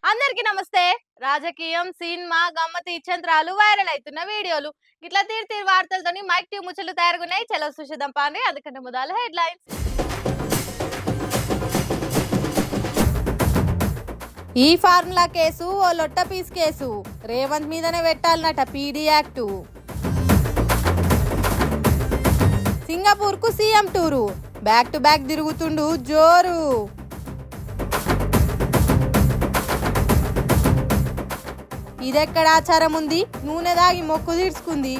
అందరికీ నమస్తే. రాజకీయం, సినిమా, గమ్మత్ ఇచ్చంత్రాలు, వైరల్ అయితున్న వీడియోలు గిట్లా తీరు వార్తలతోని మైక్ ట్యూబ్ ముచ్చట్లు తయారుగున్నాయి. చలో సుషిద్దాం పాండి. అందుకంటే మొదలు హెడ్లైన్స్. ఈ ఫార్ములా కేసు ఓ లొట్ట పీస్ కేసు. రేవంత్ మీదనే పెట్టాలన్నట పీడీ యాక్టు. సింగపూర్ కు CM tour. Back to back తిరుగుతుండు జోరు. ఇదెక్కడ ఆచారం ఉంది, నూనె దాగి మొక్కు తీర్చుకుంది.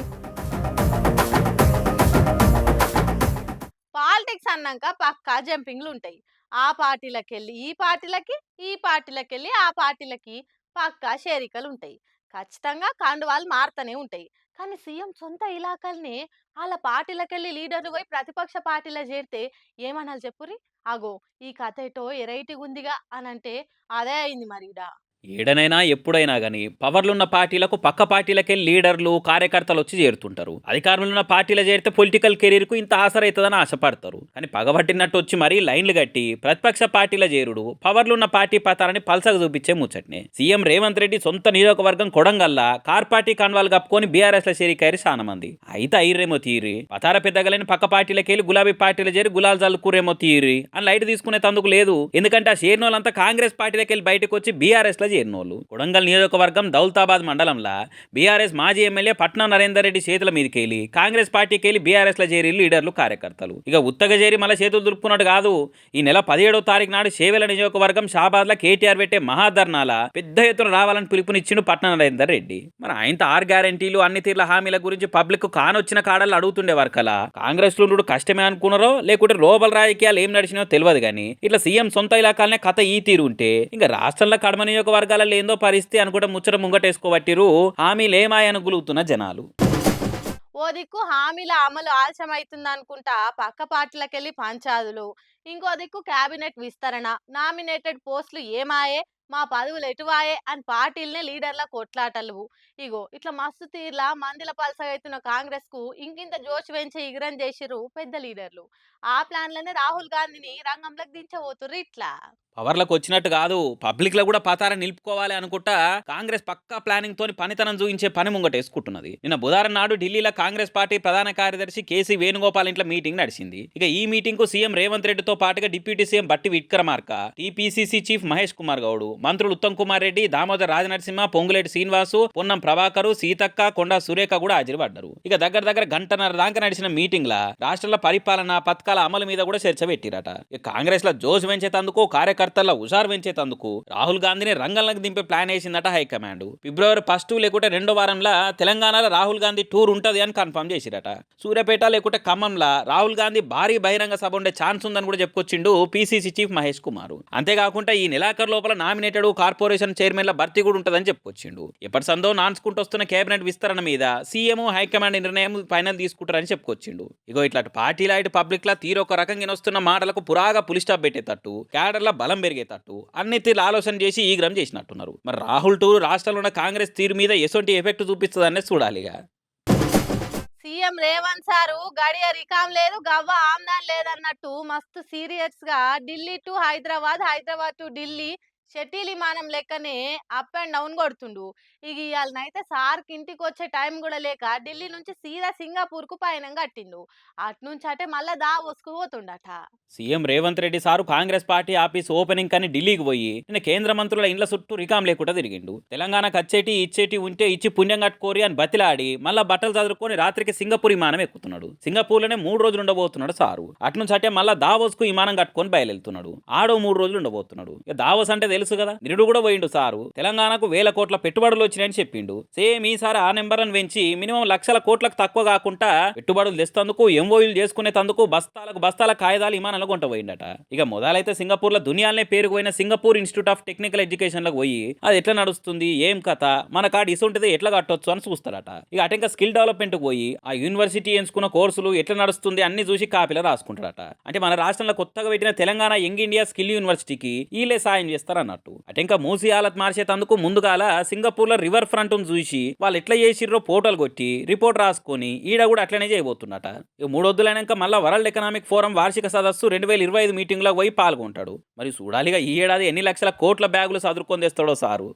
పాలిటిక్స్ అన్నాక పక్కా జంపింగ్లు ఉంటాయి. ఆ పార్టీలకు వెళ్ళి ఈ పార్టీలకి, ఈ పార్టీలకు వెళ్ళి ఆ పార్టీలకి పక్కా చేరికలు ఉంటాయి. ఖచ్చితంగా కండువాలు మారుతూనే ఉంటాయి. కానీ సీఎం సొంత ఇలాకల్ని వాళ్ళ పార్టీలకు వెళ్ళి లీడర్లు పోయి ప్రతిపక్ష పార్టీలో చేరితే ఏమనాలి చెప్పురి. అగో ఈ కథ ఎటో ఎరైటీగా ఉందిగా అని అంటే అదే అయింది మరి. ఏడనైనా ఎప్పుడైనా గానీ పవర్లున్న పార్టీలకు పక్క పార్టీలకే లీడర్లు కార్యకర్తలు వచ్చి చేరుతుంటారు. అధికారంలో ఉన్న పార్టీలో చేరితే పొలిటికల్ కెరీర్ కు ఇంత ఆసరైతుందని ఆశపడతారు. కానీ పగబట్టినట్టు వచ్చి మరీ లైన్లు కట్టి ప్రతిపక్ష పార్టీల చేరుడు పవర్లున్న పార్టీ పతారని పల్సగా చూపించే ముచ్చట్నే. సీఎం రేవంత్ రెడ్డి సొంత నియోజకవర్గం కొడంగల్లా కార్ పార్టీ కన్వాలు కప్పుకొని బీఆర్ఎస్ లో చేరికారు చాలా మంది. అయితే ఐర్రేమో తీరి పతార పెద్దగలేని పక్క పార్టీలకి వెళ్ళి గులాబీ పార్టీలో చేరి గులాల్ జల్లుకూరేమో తీరి అని లైట్ తీసుకునే తందుకు లేదు. ఎందుకంటే ఆ చేరినోళ్ళంతా కాంగ్రెస్ పార్టీలకి వెళ్ళి బయటకు వచ్చి బీఆర్ఎస్ లో చేరినోళ్ళు. కొడంగల్ నియోజకవర్గం దౌలతాబాద్ మండలంలో బీఆర్ఎస్ మాజీ ఎమ్మెల్యే పట్నం నరేందర్ రెడ్డి చేతుల మీదకి వెళ్ళి కాంగ్రెస్ పార్టీకి వెళ్ళి బీఆర్ఎస్ లో చేరి లీడర్లు కార్యకర్తలు ఇక ఉత్తగా చేరి మళ్ళీ చేతులు దులుపుకున్నట్టు కాదు. ఈ నెల 17వ తారీఖు నాడు చేవెల నియోజకవర్గం షాబాద్ లో కేటీఆర్ పెట్టే మహాధర్నాల పెద్ద ఎత్తున రావాలని పిలుపునిచ్చిండు పట్నం నరేందర్ రెడ్డి. మరి ఆయనతో 6 గ్యారెంటీలు అన్ని తీర్ల హామీల గురించి పబ్లిక్ కానొచ్చిన కాడలు అడుగుతుండే వరకలా కాంగ్రెస్ లో కష్టమే అనుకున్నారో లేకుంటే లోపల రాజకీయాలు ఏం నడిచినో తెలియదు. కానీ ఇట్లా సీఎం సొంత ఇలాకాలనే కథ ఈ తీరు ఉంటే ఇంకా రాష్ట్రంలో కడమ నియోజకవర్గాలలో ఏందో పరిస్థితి అనుకుంటే ముచ్చట ముంగటేసుకోబట్టిరు. హామీలు ఏమాయను గులుగుతున్న జనాలు. ఓ దిక్కు హామీల అమలు ఆలస్యం అవుతుంది అనుకుంటా పక్క పార్టీలకెళ్ళి పంచాదులు, ఇంకో దిక్కు కేబినెట్ విస్తరణ, నామినేటెడ్ పోస్టులు ఏమాయే, మా పదవులు ఎటువాయే అని పార్టీలనే లీడర్ల కొట్లాటలు. ఇగో ఇట్లా మస్తు తీర్లా మందిల పలసగైతున్న కాంగ్రెస్ కు ఇంకింత జోష్ పెంచి ఇగరం చేసిరు పెద్ద లీడర్లు. ఆ ప్లాన్లనే రాహుల్ గాంధీని రంగంలోకి దించబోతుర్రు. ఇట్లా పవర్లకు వచ్చినట్టు కాదు, పబ్లిక్ లో కూడా పతారం నిలుపుకోవాలి అనుకుంటా కాంగ్రెస్ పక్కా ప్లానింగ్ తోని పనితనం చూపించే పని ముంగటేసుకుంటున్నది. నిన్న బుధవారం నాడు ఢిల్లీలో కాంగ్రెస్ పార్టీ ప్రధాన కార్యదర్శి కేసీ వేణుగోపాల్ ఇంట్లో మీటింగ్ నడిచింది. ఇక ఈ మీటింగ్ కు సీఎం రేవంత్ రెడ్డితో పాటుగా డిప్యూటీ సీఎం బట్టి విక్రమార్క, టీపీసీసీ చీఫ్ మహేష్ కుమార్ గౌడ్, మంత్రులు ఉత్తమ్ కుమార్ రెడ్డి, దామోదర్ రాజనరసింహ, పొంగులేటి శ్రీనివాసు, పొన్నం ప్రభాకరు, సీతక్క, కొండా సురేఖ కూడా హాజరుపడ్డారు. ఇక దగ్గర గంటన్నర దాకా నడిచిన మీటింగ్ లా రాష్ట్రాల పరిపాలన పథకాల అమలు మీద కూడా చర్చ పెట్టిరట. ఇక కాంగ్రెస్ లో జోష్ పెంచేతందుకు కార్యకర్తల హుషారు పెంచేతందుకు రాహుల్ గాంధీని రంగంలోకి దింపే ప్లాన్ వేసిందట హైకమాండ్. ఫిబ్రవరి 1 లేకుంటే 2వ వారంలో తెలంగాణలో రాహుల్ గాంధీ టూర్ ఉంటది అని కన్ఫర్మ్ చేసిరట. సూర్యాపేట లేకుంటే ఖమ్మంలో రాహుల్ గాంధీ భారీ బహిరంగ సభ ఉండే ఛాన్స్ ఉందని కూడా చెప్పుకొచ్చిండు పీసీసీ చీఫ్ మహేష్ కుమార్. అంతేకాకుండా ఈ నెలాఖరు లోపల నామినేటెడ్ కార్పొరేషన్ చైర్మన్ల భర్తీ కూడా ఉంటదని చెప్పుకొచ్చిండు. ఎప్పటి సందో నాన్సుకుంటూ వస్తున్న కేబినెట్ విస్తరణ మీద సీఎం హైకమాండ్ నిర్ణయం ఫైనల్ తీసుకుంటారని చెప్పుకొచ్చిండు. ఇగో ఇట్లాంటి పార్టీల ఇటు పబ్లిక్ లా తీరు ఒక రకంగా వస్తున్న మాటలకు పురాగా పులి స్టాప్ పెట్టేటట్టు క్యాడర్ల బలం పెరిగేటట్టు అన్ని తీరు ఆలోచన చేసి ఈగ్రం చేసినట్టున్నారు. మరి రాహుల్ టూర్ రాష్ట్రంలో ఉన్న కాంగ్రెస్ తీరు మీద ఎటువంటి ఎఫెక్ట్ చూపిస్తుందనే చూడాలిగా. సీఎం రేవంత్ సారు గడియ రికాం లేదు, గవ్వ ఆమ్దాన్ లేదన్నట్టు మస్తు సీరియస్ గా Delhi to Hyderabad, Hyderabad to Delhi shuttle విమానం లెక్కనే అప్ అండ్ డౌన్ కొడుతుండు. ఇక ఇవాళనైతే సార్కి ఇంటికి వచ్చే టైం కూడా లేక ఢిల్లీ నుంచి సీదా సింగపూర్ కు పయనం కట్టిండు. అట్నుంచి అంటే మళ్ళా దావోస్కు పోతుండట. CM Revanth Reddy sir Congress party office opening కానీ ఢిల్లీకి పోయి నిన్న కేంద్ర మంత్రుల ఇండ్ల చుట్టూ రికాం లేకుండా తిరిగిండు. తెలంగాణకు వచ్చేటి ఇచ్చేటి ఉంటే ఇచ్చి పుణ్యం కట్టుకోరి అని బతిలాడి మళ్ళా బట్టలు చదువుకొని రాత్రికి సింగపూర్ విమానం ఎక్కుతున్నాడు. సింగపూర్లోనే 3 రోజులు ఉండబోతున్నాడు సారు. అట్నుంచి అంటే మళ్ళా దావోస్ కు విమానం కట్టుకొని బయలుదేరుతున్నాడు. ఆడో 3 రోజులు ఉండబోతున్నాడు. ఇక దావోస్ అంటే తెలుసు కదా, నిరుడు కూడా పోయిండు సారు. తెలంగాణకు 1000 కోట్ల పెట్టుబడులు వచ్చినాయని చెప్పిండు. సేమ్ ఈసారి ఆ నెంబర్లను పెంచి మినిమం లక్షల కోట్లకు తక్కువ కాకుండా పెట్టుబడులు తెస్తందుకు ఎంఓయూలు చేసుకునేందుకు బస్తాల కాయిదాలు విమానంలో కొంట పోయిండట. ఇక మొదలైతే సింగపూర్ లో దునియాలనే పేరుకుపోయిన Singapore institute of technical education లకు పోయి అది ఎట్లా నడుస్తుంది, ఏం కథ, మన కాడ ఇసుంటిది ఎట్లా కట్టొచ్చు అని చూస్తారట. ఇక అటు ఇంకా స్కిల్ డెవలప్మెంట్ పోయి ఆ యూనివర్సిటీ ఎంచుకున్న కోర్సులు ఎట్లా నడుస్తుంది అన్ని చూసి కాపీలో రాసుకుంటారట. అంటే మన రాష్ట్రంలో కొత్తగా పెట్టిన తెలంగాణ యంగ్ ఇండియా స్కిల్ యూనివర్సిటీకి వీళ్ళే సాయం చేస్తారన్నట్టు. అటు ఇంకా మూసి హాలత్ మార్చేందుకు ముందుగాల సింగపూర్ లో రివర్ ఫ్రంట్ చూసి వాళ్ళు ఎట్లా చేసిర్రో ఫోటోలు కొట్టి రిపోర్ట్ రాసుకొని ఈడ కూడా అట్లనే చేయబోతున్నట. ఇక 3 వద్దులైనాక మళ్ళీ వరల్డ్ ఎకనామిక్ ఫోరం వార్షిక సదస్సు 2025 మీటింగ్ లో పోయి పాల్గొంటాడు. మరి చూడాలిగా ఈ ఏడాది ఎన్ని లక్షల కోట్ల బ్యాగులు సదురుకొని తెస్తాడో సారు.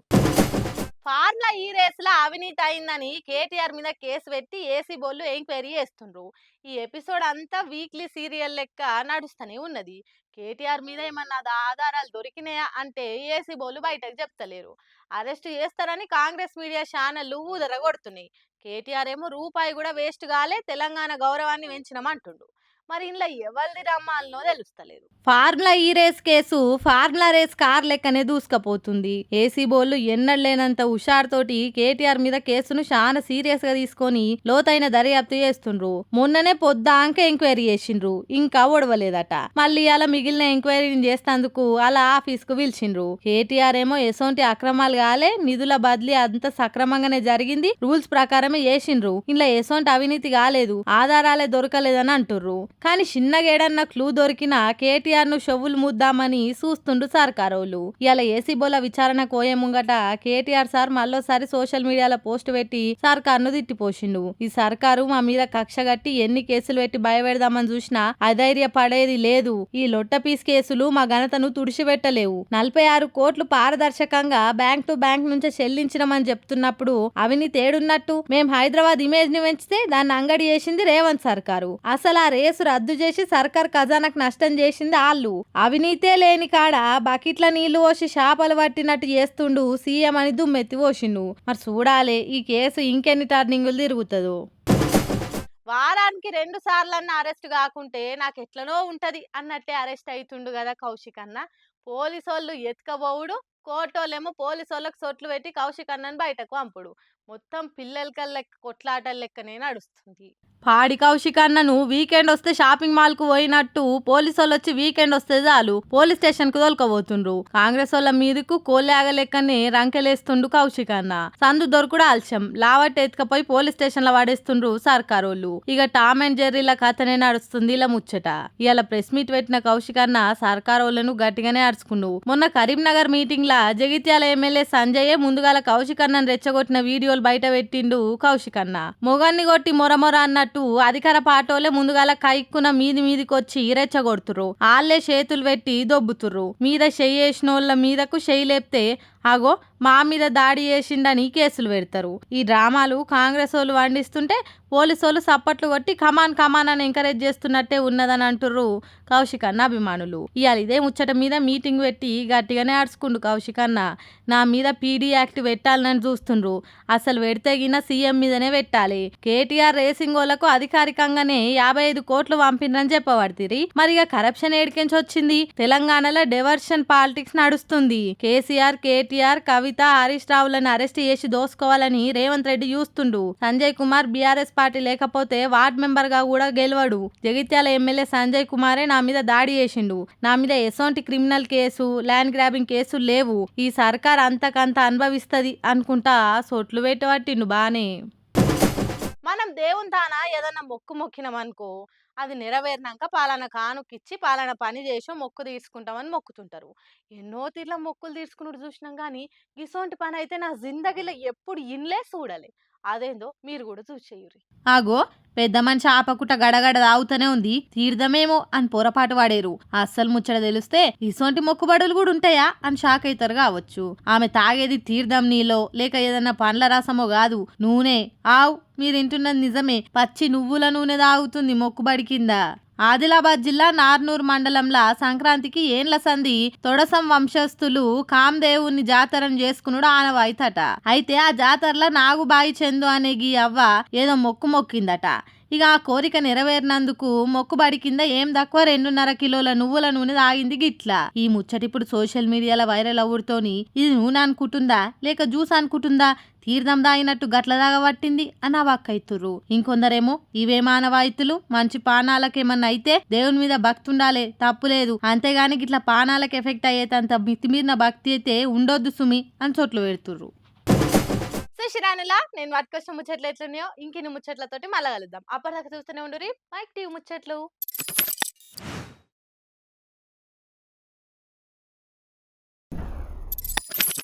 ఫార్ములా ఈ రేసులో అవినీతి అయిందని కేటీఆర్ మీద కేసు పెట్టి ఏసీ బోళ్ళు ఎంక్వైరీ చేస్తుండ్రు. ఈ ఎపిసోడ్ అంతా వీక్లీ సీరియల్ లెక్క నడుస్తూనే ఉన్నది. కేటీఆర్ మీద ఏమన్నా ఆధారాలు దొరికినాయా అంటే ఏసీ బోళ్ళు బయటకు చెప్తలేరు. అరెస్ట్ చేస్తారని కాంగ్రెస్ మీడియా ఛానళ్లు ఊదరగొడుతున్నాయి. కేటీఆర్ ఏమో రూపాయి కూడా వేస్ట్ కాలే, తెలంగాణ గౌరవాన్ని పెంచినమంటుండు. మరి ఇంట్లో ఎవరిది రమ్మాలనో తెలుస్తలేదు. Formula E race case formula race car లెక్కనే దూసుకపోతుంది. ఏసీ బోళ్ళు ఎన్నడలేనంత హుషారుతోటి కేటీఆర్ మీద కేసును చాలా సీరియస్ గా తీసుకొని లోతైన దర్యాప్తు చేస్తుండ్రు. మొన్ననే పొద్దాంక ఎంక్వైరీ చేసిండ్రు, ఇంకా ఓడవలేదట. మళ్ళీ అలా మిగిలిన ఎంక్వైరీని చేస్తేందుకు అలా ఆఫీస్ కు పిలిచిండ్రు. కేటీఆర్ ఏమో ఎసోంటి అక్రమాలు కాలే, నిధుల బదిలీ అంత సక్రమంగానే జరిగింది, రూల్స్ ప్రకారమే చేసిండ్రు, ఇలా ఎసోంటి అవినీతి కాలేదు, ఆధారాలే దొరకలేదని అంటుర్రు. కానీ చిన్నగేడన్న క్లూ దొరికిన కేటీఆర్ ను షొవ్వులు ముద్దామని చూస్తుండు సర్కారోళ్ళు. ఇలా ఏసీ బోల విచారణ కోయే ముంగట కేటీఆర్ సార్ మళ్ళోసారి సోషల్ మీడియాలో పోస్ట్ పెట్టి సర్కార్ను తిట్టిపోసిండు. ఈ సర్కారు మా మీద కక్ష గట్టి ఎన్ని కేసులు పెట్టి భయపెడదామని చూసినా అధైర్య పడేది లేదు. ఈ లొట్ట పీస్ కేసులు మా ఘనతను తుడిచిపెట్టలేవు. 46 కోట్లు పారదర్శకంగా బ్యాంక్ టు బ్యాంక్ నుంచి చెల్లించినమని చెప్తున్నప్పుడు అవినీతి ఏడున్నట్టు? మేం హైదరాబాద్ ఇమేజ్ ని పెంచితే దాన్ని అంగడి చేసింది రేవంత్ సర్కారు. అసలు ఆ రేసు రద్దు చేసి సర్కార్ ఖజానాకు నష్టం చేసింది ఆళ్ళు. అవినీతే లేని కాడ బకెట్ల నీళ్లు పోసి శాపలు పట్టినట్టు చేస్తుండు సీఎం అని దుమ్మెత్తి పోసిండు. మరి చూడాలే ఈ కేసు ఇంకెన్ని టర్నింగులు తిరుగుతుందో. వారానికి 2 సార్లన్నా అరెస్ట్ కాకుంటే నాకు ఎట్లనో ఉంటది అన్నట్టే అరెస్ట్ అవుతుండు కదా కౌశిక్ అన్న. పోలీసోళ్ళు ఎత్తుకపోవుడు, కోర్టోళ్ళేమో పోలీసోళ్ళకి సొట్లు పెట్టి కౌశిక్ అన్నని బయటకు పంపుడు. మొత్తం పిల్లల లెక్క కొట్లాటల లెక్కనే నడుస్తుంది. పాడి కౌశిక్ అన్నను వీకెండ్ వస్తే షాపింగ్ మాల్ కు పోయినట్టు పోలీసు వాళ్ళు వచ్చి వీకెండ్ వస్తే చాలు పోలీస్ స్టేషన్ కు తోలుకోబోతుండ్రు. కాంగ్రెస్ వాళ్ళ మీదకు కోలేగ లెక్కనే రంకెలేస్తుండు కౌశిక్ అన్న. సందు దొరకుడు ఆలస్యం, లావట్ ఎత్తుకపోయి పోలీస్ స్టేషన్ లో వాడేస్తుండ్రు సర్కారోళ్ళు. ఇక టామ్ అండ్ జెర్రీల కథనే నడుస్తుంది ఇలా ముచ్చట. ఇవాళ ప్రెస్ మీట్ పెట్టిన కౌశిక్ అన్న సర్కారోళ్లను గట్టిగానే అరుచుకుండు. మొన్న కరీంనగర్ మీటింగ్ లా జగిత్యాల ఎమ్మెల్యే సంజయ్ ముందుగాల కౌశిక్ అన్నను రెచ్చగొట్టిన వీడియోలు బయట పెట్టిండు కౌశిక్ అన్న. మొగాన్ని కొట్టి మొరమొర అన్నట్టు అధికార పాటోలే ముందుగాల కైక్కున మీదికొచ్చి రెచ్చగొడుతుర్రు. ఆళ్లే చేతులు పెట్టి దొబ్బుతుర్రు. మీద చెయ్యేసినోళ్ళ మీదకు చెయ్యి లేపితే అగో మా మీద దాడి చేసిండని కేసులు పెడతారు. ఈ డ్రామాలు కాంగ్రెస్ వాళ్ళు వండిస్తుంటే పోలీసు వాళ్ళు సప్పట్లు కొట్టి కమాన్ కమాన్ అని ఎంకరేజ్ చేస్తున్నట్టే ఉన్నదని అంటుర్రు కౌశిక్ అన్న అభిమానులు. ఇవాళ ఇదే ముచ్చట మీద మీటింగ్ పెట్టి గట్టిగానే ఆడుచుకుండు కౌశిక్ అన్న. నా మీద పీడీ యాక్ట్ పెట్టాలని చూస్తుండ్రు, అసలు పెడితే గిన సీఎం మీదనే పెట్టాలి. కేటీఆర్ రేసింగ్ వాళ్ళకు అధికారికంగానే 55 కోట్లు పంపినని చెప్పబడుతుంది. మరి ఇక కరప్షన్ ఏడికెంచి వచ్చింది? తెలంగాణలో డైవర్షన్ పాలిటిక్స్ నడుస్తుంది. కేసీఆర్, కేటీఆర్, కవిత, హరీష్ రావులను అరెస్ట్ చేసి దోసుకోవాలని రేవంత్ రెడ్డి చూస్తుండు. సంజయ్ కుమార్ బీఆర్ఎస్ పార్టీ లేకపోతే వార్డ్ మెంబర్ గా కూడా గెలవడు. జగిత్యాల ఎమ్మెల్యే సంజయ్ కుమారే నా మీద దాడి చేసిండు. నా మీద ఎసోంటి criminal case, land grabbing case లేవు. ఈ సర్కార్ అంతకంత అనుభవిస్తది అనుకుంటా సొట్లు పెట్టబట్టిండు బానే. మనం దేవుని తానా ఏదన్నా మొక్కు మొక్కినామనుకో, అది నెరవేరినాక పాలన కానుకిచ్చి పాలన పని చేసి మొక్కు తీసుకుంటామని మొక్కుతుంటారు. ఎన్నో తీర్ల మొక్కులు తీసుకున్నట్టు చూసినాం కానీ గిసోంటి పని అయితే నా జిందగీలో ఎప్పుడు ఇన్లే చూడలే. అదేందో మీరు కూడా చూసేయురి. ఆగో పెద్ద మనిషి ఆపకుట గడగడ తాగుతూనే ఉంది, తీర్థమేమో అని పొరపాటు వాడేరు. అస్సలు ముచ్చట తెలిస్తే ఇసోంటి మొక్కుబడులు కూడా ఉంటాయా అని షాక్ అవుతారు కావచ్చు. ఆమె తాగేది తీర్థం నీలో లేక ఏదన్నా పండ్ల రసమో కాదు, నూనె. ఆవ్ మీరు వింటున్నది నిజమే, పచ్చి నువ్వుల నూనె తాగుతుంది మొక్కుబడి కింద. ఆదిలాబాద్ జిల్లా నార్నూర్ మండలంలో సంక్రాంతికి ఏండ్ల సంధి తొడసం వంశస్థులు కామదేవుని జాతరను చేసుకున్నాడు ఆనవాయితట. అయితే ఆ జాతరలో నాగుబాయి చందు అనే గీ అవ్వ ఏదో మొక్కిందట. ఇక ఆ కోరిక నెరవేరినందుకు మొక్కుబడి కింద ఏం తక్కువ 2.5 కిలోల నువ్వుల నూనె తాగింది గిట్లా. ఈ ముచ్చటిప్పుడు సోషల్ మీడియాలో వైరల్ అవుడుతోని ఇది నూనె అనుకుంటుందా లేక జ్యూస్ అనుకుంటుందా, తీర్థం దాగినట్టు గట్ల దాగబట్టింది అని అవాక్కైతుర్రు. ఇంకొందరేమో ఇవే మానవాయితులు, మంచి పానాలకేమన్నా అయితే దేవుని మీద భక్తి ఉండాలి, తప్పులేదు, అంతేగాని గిట్లా పానాలకు ఎఫెక్ట్ అయ్యేటంత మితిమీరిన భక్తి అయితే ఉండొద్దు సుమి అని చోట్లు పెడుతుర్రు. శిరానులా నేను వాటికొచ్చిన ముచ్చట్లు ఎట్లున్నాయో ఇంకిన్ని ముచ్చట్లతోటి మళ్ళా కలుద్దాం. అప్పటిదాకా చూస్తూనే ఉండురి మైక్ టీవీ ముచ్చట్లు.